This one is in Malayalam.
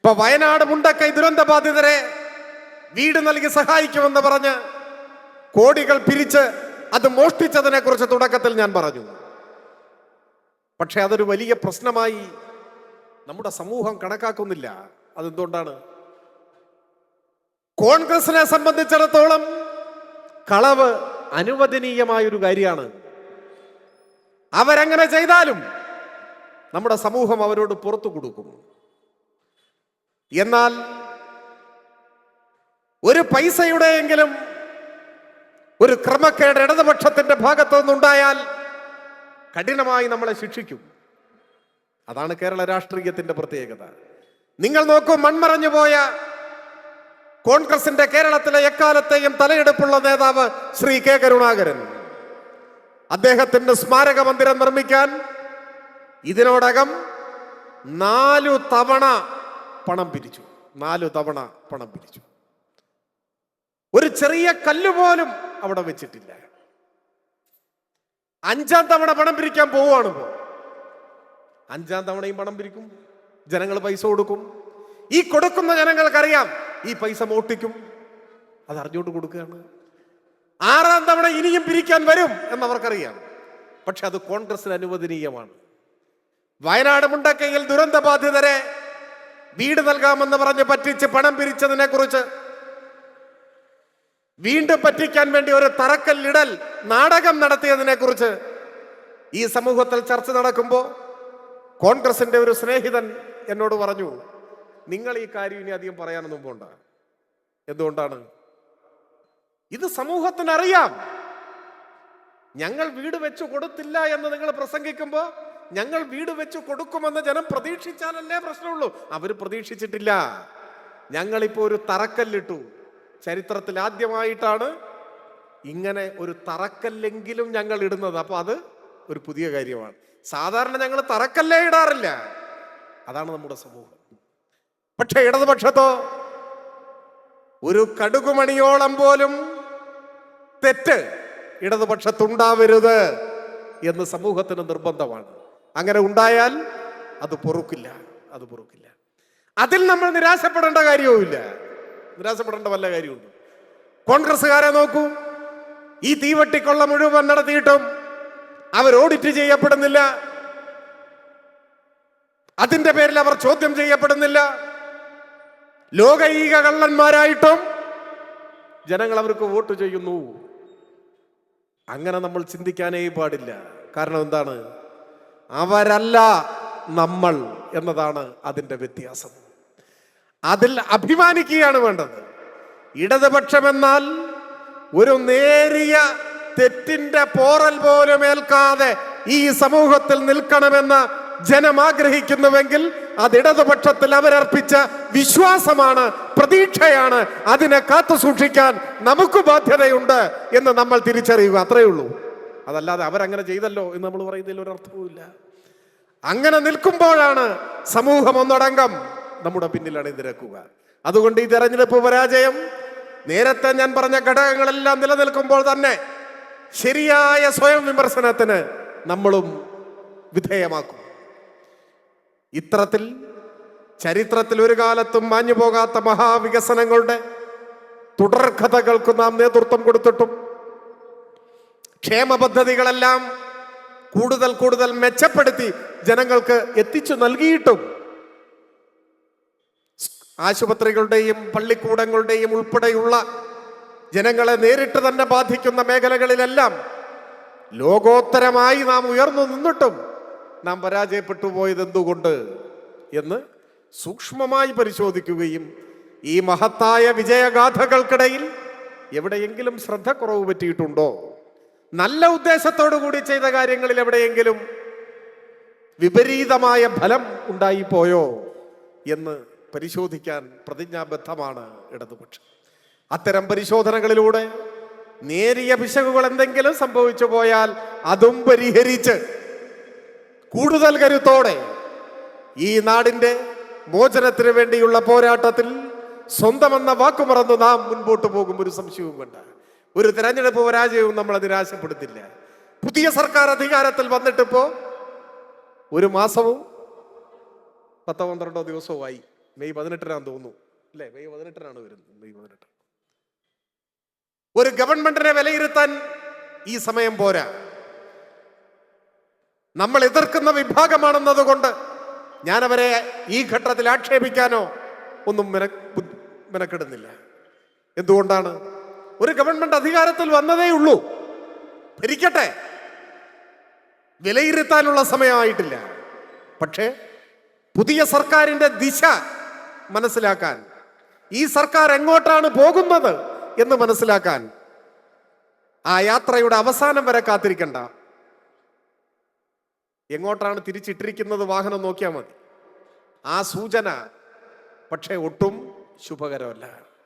ഇപ്പൊ വയനാട് മുണ്ടക്കൈ ദുരന്ത ബാധിതരെ വീട് നൽകി സഹായിക്കുമെന്ന് പറഞ്ഞ് കോടികൾ പിരിച്ച് അത് മോഷ്ടിച്ചതിനെ കുറിച്ച് തുടക്കത്തിൽ ഞാൻ പറഞ്ഞു. പക്ഷെ അതൊരു വലിയ പ്രശ്നമായി നമ്മുടെ സമൂഹം കണക്കാക്കുന്നില്ല. അതെന്തുകൊണ്ടാണ്? കോൺഗ്രസിനെ സംബന്ധിച്ചിടത്തോളം കളവ് അനുവദനീയമായൊരു കാര്യമാണ്. അവരങ്ങനെ ചെയ്താലും നമ്മുടെ സമൂഹം അവരോട് പുറത്തു കൊടുക്കും. എന്നാൽ ഒരു പൈസയുടെയെങ്കിലും ഒരു ക്രമക്കേട് ഇടതുപക്ഷത്തിന്റെ ഭാഗത്തു നിന്നുണ്ടായാൽ കഠിനമായി നമ്മളെ ശിക്ഷിക്കും. അതാണ് കേരള രാഷ്ട്രീയത്തിന്റെ പ്രത്യേകത. നിങ്ങൾ നോക്കൂ, മൺമറഞ്ഞു പോയ കോൺഗ്രസിന്റെ കേരളത്തിലെ എക്കാലത്തെയും തലയെടുപ്പുള്ള നേതാവ് ശ്രീ കെ കരുണാകരൻ, അദ്ദേഹത്തിന്റെ സ്മാരക മന്ദിരം നിർമ്മിക്കാൻ ഇതിനോടകം 4 തവണ പണം പിരിച്ചു. 4 തവണ പണം പിരിച്ചു. ഒരു ചെറിയ കല്ലുപോലും അവിടെ വെച്ചിട്ടില്ല. 5-ാം തവണ പണം പിരിക്കാൻ പോവുകയാണ്. ഇപ്പോ 5-ാം തവണയും പണം പിരിക്കും. ജനങ്ങൾ പൈസ കൊടുക്കും. ഈ കൊടുക്കുന്ന ജനങ്ങൾക്കറിയാം ഈ പൈസ മോട്ടിക്കും. അത് അറിഞ്ഞുകൊണ്ട് കൊടുക്കുകയാണ്. 6-ാം തവണ ഇനിയും പിരിക്കാൻ വരും എന്നവർക്കറിയാം. പക്ഷെ അത് കോൺഗ്രസിന് അനുവദനീയമാണ്. വയനാട് മുണ്ടക്കൈയിൽ ദുരന്ത ബാധിതരെ വീട് നൽകാമെന്ന് പറഞ്ഞ് പറ്റിച്ച് പണം പിരിച്ചതിനെ കുറിച്ച് വീണ്ടും പറ്റിക്കാൻ വേണ്ടി ഒരു തറക്കല്ലിടൽ നാടകം നടത്തിയതിനെ കുറിച്ച് ഈ സമൂഹത്തിൽ ചർച്ച നടക്കുമ്പോൾ കോൺഗ്രസിന്റെ ഒരു സ്നേഹിതൻ എന്നോട് പറഞ്ഞു, നിങ്ങൾ ഈ കാര്യം ഇനി അധികം പറയാനൊന്നും പോണ്ട. എന്തുകൊണ്ടാണ്? ഇത് സമൂഹത്തിന് അറിയാം. ഞങ്ങൾ വീട് വെച്ചു കൊടുത്തില്ല എന്ന് നിങ്ങൾ പ്രസംഗിക്കുമ്പോൾ ഞങ്ങൾ വീട് വെച്ചു കൊടുക്കുമെന്ന് ജനം പ്രതീക്ഷിച്ചാലല്ലേ പ്രശ്നമുള്ളൂ. അവർ പ്രതീക്ഷിച്ചിട്ടില്ല. ഞങ്ങളിപ്പോ ഒരു തറക്കല്ലിട്ടു. ചരിത്രത്തിൽ ആദ്യമായിട്ടാണ് ഇങ്ങനെ ഒരു തറക്കല്ലെങ്കിലും ഞങ്ങൾ ഇടുന്നത്. അപ്പൊ അത് ഒരു പുതിയ കാര്യമാണ്. സാധാരണ ഞങ്ങൾ തറക്കല്ലേ ഇടാറില്ല. അതാണ് നമ്മുടെ സമൂഹം. പക്ഷെ ഇടതുപക്ഷത്തോ ഒരു കടുകുമണിയോളം പോലും തെറ്റ് ഇടതുപക്ഷത്തുണ്ടാവരുത് എന്ന് സമൂഹത്തിന് നിർബന്ധമാണ്. അങ്ങനെ ഉണ്ടായാൽ അത് പൊറുക്കില്ല. അത് പൊറുക്കില്ല. അതിൽ നമ്മൾ നിരാശപ്പെടേണ്ട കാര്യവുമില്ല. നിരാശപ്പെടേണ്ട വല്ല കാര്യമുണ്ട്? കോൺഗ്രസ്സുകാരെ നോക്കൂ, ഈ തീവട്ടിക്കൊള്ള മുഴുവൻ നടത്തിയിട്ടും അവർ ഓഡിറ്റ് ചെയ്യപ്പെടുന്നില്ല. അതിന്റെ പേരിൽ അവർ ചോദ്യം ചെയ്യപ്പെടുന്നില്ല. ലോകൈക കള്ളന്മാരായിട്ടും ജനങ്ങൾ അവർക്ക് വോട്ട് ചെയ്യുന്നു. അങ്ങനെ നമ്മൾ ചിന്തിക്കാനേ പാടില്ല. കാരണം എന്താണ്? അവരല്ല നമ്മൾ എന്നതാണ് അതിൻ്റെ വ്യത്യാസം. അതിൽ അഭിമാനിക്കുകയാണ് വേണ്ടത്. ഇടതുപക്ഷമെന്നാൽ ഒരു നേരിയ തെറ്റിന്റെ പോറൽ പോലും ഏൽക്കാതെ ഈ സമൂഹത്തിൽ നിൽക്കണമെന്ന് ജനം ആഗ്രഹിക്കുന്നുവെങ്കിൽ അത് ഇടതുപക്ഷത്തിൽ അവരർപ്പിച്ച വിശ്വാസമാണ്, പ്രതീക്ഷയാണ്. അതിനെ കാത്തു സൂക്ഷിക്കാൻ നമുക്ക് ബാധ്യതയുണ്ട് എന്ന് നമ്മൾ തിരിച്ചറിയുക. അത്രയേ ഉള്ളൂ. അതല്ലാതെ അവരങ്ങനെ ചെയ്തല്ലോ എന്ന് നമ്മൾ പറയുന്നതിൽ ഒരർത്ഥവുമില്ല. അങ്ങനെ നിൽക്കുമ്പോഴാണ് സമൂഹം ഒന്നടങ്കം നമ്മുടെ പിന്നിൽ അണിനിരക്കുക. അതുകൊണ്ട് ഈ തെരഞ്ഞെടുപ്പ് പരാജയം നേരത്തെ ഞാൻ പറഞ്ഞ ഘടകങ്ങളെല്ലാം നിലനിൽക്കുമ്പോൾ തന്നെ ശരിയായ സ്വയം വിമർശനത്തിന് നമ്മളും വിധേയമാക്കും. ഇത്തരത്തിൽ ചരിത്രത്തിൽ ഒരു കാലത്തും മാഞ്ഞു പോകാത്ത മഹാവികസനങ്ങളുടെ തുടർക്കഥകൾക്ക് നാം നേതൃത്വം കൊടുത്തിട്ടും ക്ഷേമ പദ്ധതികളെല്ലാം കൂടുതൽ കൂടുതൽ മെച്ചപ്പെടുത്തി ജനങ്ങൾക്ക് എത്തിച്ചു നൽകിയിട്ടും ആശുപത്രികളുടെയും പള്ളിക്കൂടങ്ങളുടെയും ഉൾപ്പെടെയുള്ള ജനങ്ങളെ നേരിട്ട് തന്നെ ബാധിക്കുന്ന മേഖലകളിലെല്ലാം ലോകോത്തരമായി നാം ഉയർന്നു നിന്നിട്ടും നാം പരാജയപ്പെട്ടു പോയത് എന്തുകൊണ്ട് എന്ന് സൂക്ഷ്മമായി പരിശോധിക്കുകയും ഈ മഹത്തായ വിജയഗാഥകൾക്കിടയിൽ എവിടെയെങ്കിലും ശ്രദ്ധക്കുറവ് പറ്റിയിട്ടുണ്ടോ, നല്ല ഉദ്ദേശത്തോടു കൂടി ചെയ്ത കാര്യങ്ങളിൽ എവിടെയെങ്കിലും വിപരീതമായ ഫലം ഉണ്ടായിപ്പോയോ എന്ന് പരിശോധിക്കാൻ പ്രതിജ്ഞാബദ്ധമാണ് ഇടതുപക്ഷം. അത്തരം പരിശോധനകളിലൂടെ നേരിയ പിശകുകൾ എന്തെങ്കിലും സംഭവിച്ചു പോയാൽ അതും പരിഹരിച്ച് കൂടുതൽ കരുത്തോടെ ഈ നാടിന്റെ മോചനത്തിന് വേണ്ടിയുള്ള പോരാട്ടത്തിൽ സ്വന്തമെന്ന വാക്കുമറന്ന് നാം മുൻപോട്ട് പോകും. ഒരു സംശയവും വേണ്ട. ഒരു തെരഞ്ഞെടുപ്പ് പരാജയവും നമ്മളെ നിരാശപ്പെടുത്തില്ല. പുതിയ സർക്കാർ അധികാരത്തിൽ വന്നിട്ടിപ്പോ 1 മാസവും 10-12 ദിവസവുമായി. മെയ് 18 തോന്നുന്നു അല്ലേ? മെയ് 18 വരുന്നത്. മെയ് 18. ഒരു ഗവൺമെന്റിനെ വിലയിരുത്താൻ ഈ സമയം പോരാ. നമ്മൾ എതിർക്കുന്ന വിഭാഗമാണെന്നതുകൊണ്ട് ഞാൻ അവരെ ഈ ഘട്ടത്തിൽ ആക്ഷേപിക്കാനോ ഒന്നും മെനക്കെടുന്നില്ല. എന്തുകൊണ്ടാണ്? ഒരു ഗവൺമെന്റ് അധികാരത്തിൽ വന്നതേ ഉള്ളൂ, ഭരിക്കട്ടെ. വിലയിരുത്താനുള്ള സമയമായിട്ടില്ല. പക്ഷേ പുതിയ സർക്കാരിന്റെ ദിശ മനസ്സിലാക്കാൻ, ഈ സർക്കാർ എങ്ങോട്ടാണ് പോകുന്നത് എന്ന് മനസ്സിലാക്കാൻ ആ യാത്രയുടെ അവസാനം വരെ കാത്തിരിക്കണ്ട. എങ്ങോട്ടാണ് തിരിച്ചിട്ടിരിക്കുന്നത് വാഹനം നോക്കിയാൽ മതി. ആ സൂചന പക്ഷേ ഒട്ടും ശുഭകരമല്ല.